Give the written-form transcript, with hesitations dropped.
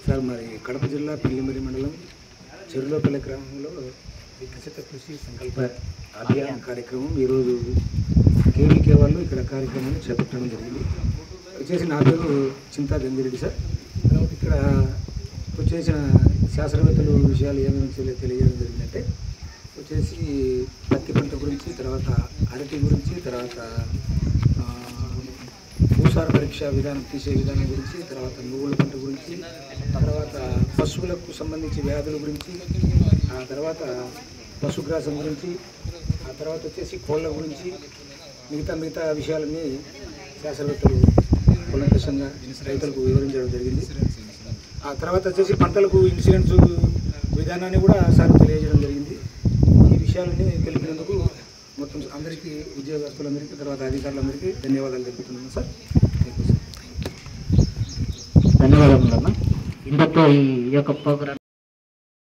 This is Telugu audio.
సార్ మరి కడప జిల్లా పెళ్లిమరి మండలం చెరులోపల్లి గ్రామంలో వికసిత కృషి సంకల్ప అభియాన్ కార్యక్రమం ఈరోజు కేవీకే వాళ్ళు ఇక్కడ కార్యక్రమాన్ని చేపట్టడం జరిగింది. వచ్చేసి నా పేరు చింతా గంగిరెడ్డి సార్. తర్వాత ఇక్కడ వచ్చేసిన శాస్త్రవేత్తలు విషయాలు ఏమేమి తెలియజేయడం జరిగిందంటే వచ్చేసి పత్తి పంట గురించి, తర్వాత అరటి గురించి, తర్వాత భూసార పరీక్ష విధానం తీసే విధానం గురించి, తర్వాత నువ్వుల పంట గురించి, తర్వాత పశువులకు సంబంధించి వ్యాధుల గురించి, ఆ తర్వాత పశుగ్రాసం గురించి, ఆ తర్వాత వచ్చేసి కోళ్ళ గురించి, మిగతా విషయాలన్నీ శాస్త్రవేత్తలు కులంకషంగా రైతులకు వివరించడం జరిగింది. ఆ తర్వాత వచ్చేసి పంటలకు ఇన్సూరెన్స్ విధానాన్ని కూడా సార్ తెలియజేయడం జరిగింది. ఈ విషయాలన్నీ తెలిపినందుకు మొత్తం అందరికీ, ఉద్యోగస్తులందరికీ, తర్వాత అధికారులందరికీ ధన్యవాదాలు తెలుపుతున్నాను సార్. ధన్యవాదములన్నా. ఇంతతో ఈ యొక్క ప్రోగ్రాం